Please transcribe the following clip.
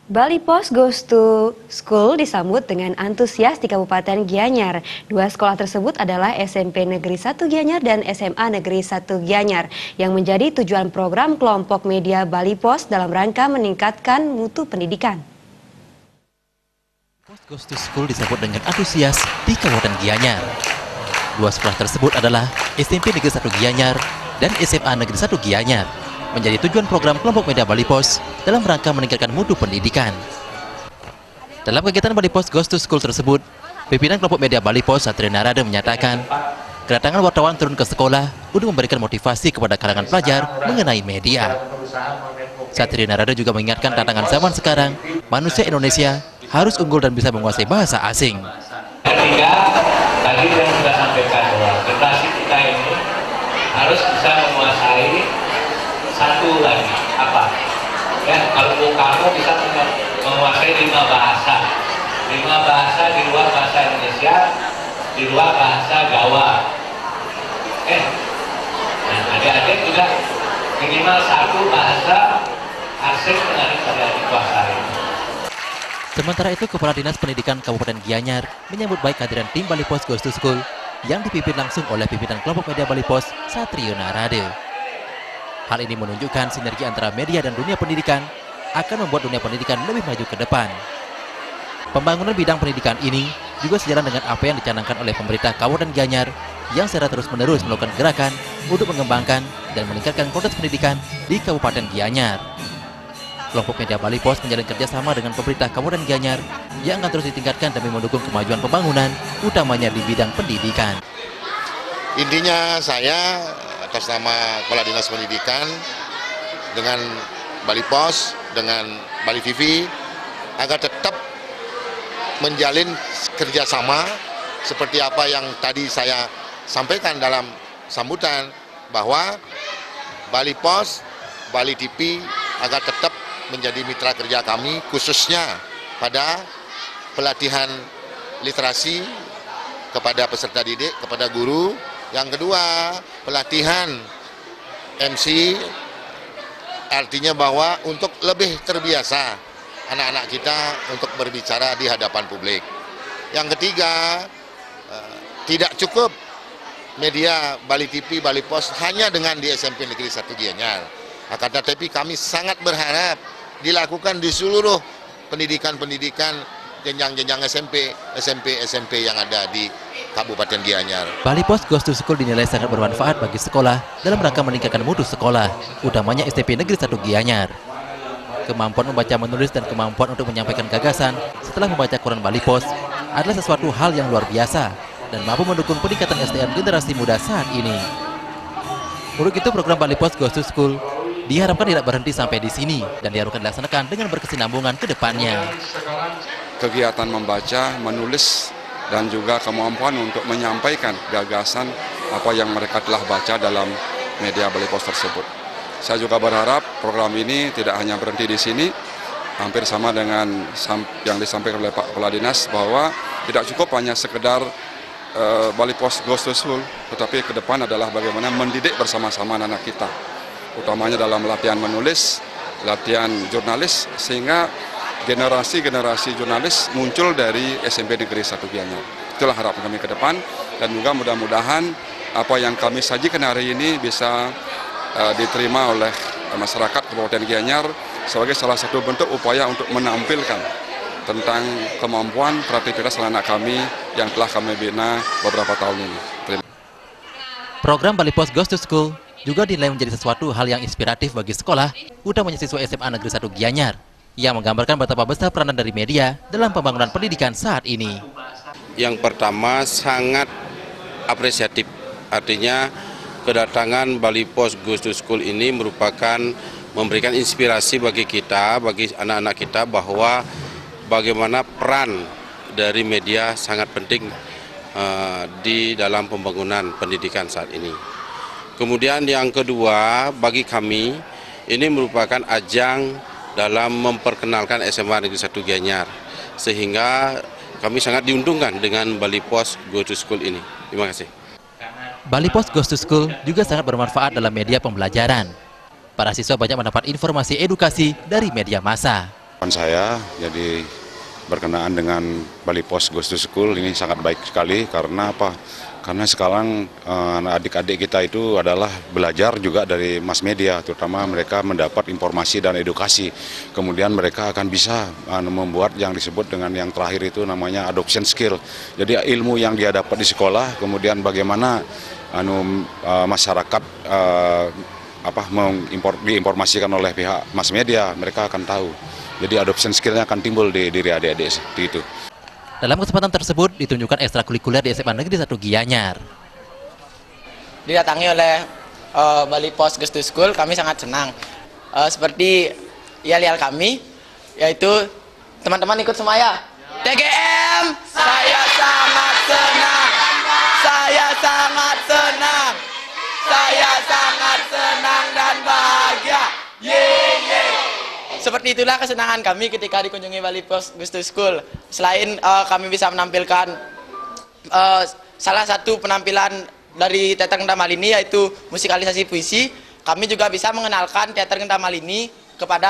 Bali Post Goes to School disambut dengan antusias di Kabupaten Gianyar. Dua sekolah tersebut adalah SMP Negeri 1 Gianyar dan SMA Negeri 1 Gianyar yang menjadi tujuan program kelompok media Bali Post dalam rangka meningkatkan mutu pendidikan. Post Goes to School disambut dengan antusias di Kabupaten Gianyar. Dua sekolah tersebut adalah SMP Negeri 1 Gianyar dan SMA Negeri 1 Gianyar, menjadi tujuan program kelompok media Bali Post dalam rangka meningkatkan mutu pendidikan. Dalam kegiatan Bali Post Goes to School tersebut, pimpinan kelompok media Bali Post Satrio Narada menyatakan kedatangan wartawan turun ke sekolah untuk memberikan motivasi kepada kalangan pelajar mengenai media. Satrio Narada juga mengingatkan tantangan zaman sekarang, manusia Indonesia harus unggul dan bisa menguasai bahasa asing. Ketiga, tadi yang sudah sampaikan bahwa generasi kita ini harus bisa menguasai satu lagi, apa? Ya, kalau kamu bisa menguasai 5 bahasa. 5 bahasa di luar bahasa Indonesia, di luar bahasa Jawa. Nah, adik-adik juga minimal 1 bahasa asing yang harus dikuasai. Sementara itu, Kepala Dinas Pendidikan Kabupaten Gianyar menyambut baik kehadiran tim Bali Post Goes to School yang dipimpin langsung oleh pimpinan kelompok media Bali Post Satrio Narada. Hal ini menunjukkan sinergi antara media dan dunia pendidikan akan membuat dunia pendidikan lebih maju ke depan. Pembangunan bidang pendidikan ini juga sejalan dengan apa yang dicanangkan oleh pemerintah Kabupaten Gianyar yang secara terus-menerus melakukan gerakan untuk mengembangkan dan meningkatkan kualitas pendidikan di Kabupaten Gianyar. Kelompok media Bali Post menjalin kerjasama dengan pemerintah Kabupaten Gianyar yang akan terus ditingkatkan demi mendukung kemajuan pembangunan, utamanya di bidang pendidikan. Intinya saya atas nama Kepala Dinas Pendidikan dengan Bali Post, dengan Bali TV agar tetap menjalin kerjasama seperti apa yang tadi saya sampaikan dalam sambutan, bahwa Bali Post, Bali TV agar tetap menjadi mitra kerja kami, khususnya pada pelatihan literasi kepada peserta didik, kepada guru. Yang kedua, pelatihan MC, artinya bahwa untuk lebih terbiasa anak-anak kita untuk berbicara di hadapan publik. Yang ketiga, tidak cukup media Bali TV, Bali Post hanya dengan di SMP Negeri 1 Gianyar. Akan tetapi kami sangat berharap dilakukan di seluruh pendidikan-pendidikan jenjang-jenjang SMP yang ada di Kabupaten Gianyar. Bali Post Goes to School dinilai sangat bermanfaat bagi sekolah dalam rangka meningkatkan mutu sekolah, utamanya SMP Negeri 1 Gianyar. Kemampuan membaca menulis dan kemampuan untuk menyampaikan gagasan setelah membaca koran Bali Post adalah sesuatu hal yang luar biasa dan mampu mendukung peningkatan SDM generasi muda saat ini. Untuk itu, program Bali Post Goes to School diharapkan tidak berhenti sampai di sini dan diharapkan dilaksanakan dengan berkesinambungan ke depannya. Kegiatan membaca, menulis, dan juga kemampuan untuk menyampaikan gagasan apa yang mereka telah baca dalam media Bali Post tersebut. Saya juga berharap program ini tidak hanya berhenti di sini, hampir sama dengan yang disampaikan oleh Pak Kepala Dinas, bahwa tidak cukup hanya sekedar Bali Post Goes to School, tetapi ke depan adalah bagaimana mendidik bersama-sama anak-anak kita, utamanya dalam latihan menulis, latihan jurnalis, sehingga generasi-generasi jurnalis muncul dari SMP Negeri 1 Gianyar. Itulah harapan kami ke depan, dan juga mudah-mudahan apa yang kami sajikan hari ini bisa diterima oleh masyarakat Kabupaten Gianyar sebagai salah satu bentuk upaya untuk menampilkan tentang kemampuan kreativitas anak kami yang telah kami bina beberapa tahun ini. Program Bali Post Goes to School juga dinilai menjadi sesuatu hal yang inspiratif bagi sekolah, utamanya siswa SMA Negeri 1 Gianyar, yang menggambarkan betapa besar peranan dari media dalam pembangunan pendidikan saat ini. Yang pertama, sangat apresiatif, artinya kedatangan Bali Post Goes to School ini merupakan memberikan inspirasi bagi kita, bagi anak-anak kita, bahwa bagaimana peran dari media sangat penting di dalam pembangunan pendidikan saat ini. Kemudian yang kedua, bagi kami ini merupakan ajang dalam memperkenalkan SMA Negeri 1 Gianyar, sehingga kami sangat diuntungkan dengan Bali Post Goes to School ini. Terima kasih. Bali Post Goes to School juga sangat bermanfaat dalam media pembelajaran. Para siswa banyak mendapat informasi edukasi dari media massa. Saya jadi berkenaan dengan Bali Post Goes to School ini sangat baik sekali karena apa? Karena sekarang adik-adik kita itu adalah belajar juga dari mass media, terutama mereka mendapat informasi dan edukasi. Kemudian mereka akan bisa membuat yang disebut dengan yang terakhir itu namanya adoption skill. Jadi ilmu yang dia dapat di sekolah, kemudian bagaimana masyarakat diinformasikan oleh pihak mass media, mereka akan tahu. Jadi adoption skill-nya akan timbul di diri adik-adik seperti itu. Dalam kesempatan tersebut ditunjukkan ekstrakurikuler di SMA Negeri 1 Gianyar. Didatangi oleh Bali Post Goes to School, kami sangat senang. Seperti yel-yel kami, yaitu teman-teman ikut semua ya. TGM, saya sangat senang. Saya sangat senang. Saya sangat senang dan bahagia. Yeay. Seperti itulah kesenangan kami ketika dikunjungi Bali Post Goes to School. Selain kami bisa menampilkan salah satu penampilan dari Teater Kendamal ini yaitu musikalisasi puisi, kami juga bisa mengenalkan Teater Kendamal ini kepada